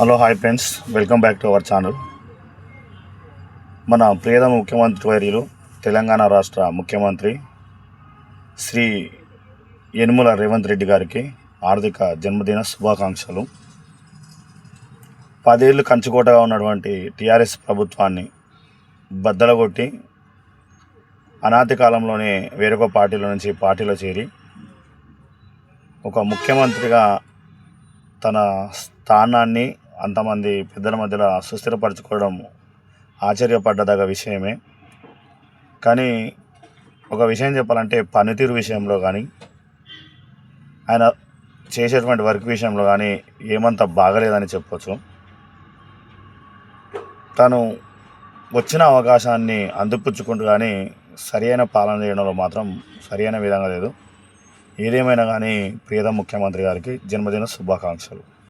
Hello hi friends, welcome back to our channel. మన ప్రియతమ ముఖ్యమంత్రి వర్యులు తెలంగాణ రాష్ట్ర ముఖ్యమంత్రి శ్రీ యనుమల రేవంత్ రెడ్డి గారికి ఆర్థిక జన్మదిన శుభాకాంక్షలు. 10 ఏళ్ళు కంచుకోటగా ఉన్నటువంటి టీఆర్ఎస్ ప్రభుత్వాన్ని బద్దలగొట్టి అనాది కాలంలోనే వేరొక పార్టీలో చేరి ఒక ముఖ్యమంత్రిగా తన స్థానాన్ని అంతమంది పెద్దల మధ్యలో సుస్థిరపరచుకోవడం ఆశ్చర్యపడ్డదగ విషయమే. కానీ ఒక విషయం చెప్పాలంటే, పనితీరు విషయంలో కానీ ఆయన చేసేటువంటి వర్క్ విషయంలో కానీ ఏమంత బాగలేదని చెప్పొచ్చు. తను వచ్చిన అవకాశాన్ని అందిపుచ్చుకుంటూ కానీ సరియైన పాలన చేయడంలో మాత్రం సరియైన విధంగా లేదు. ఏదేమైనా కానీ ప్రియతమ ముఖ్యమంత్రి గారికి జన్మదిన శుభాకాంక్షలు.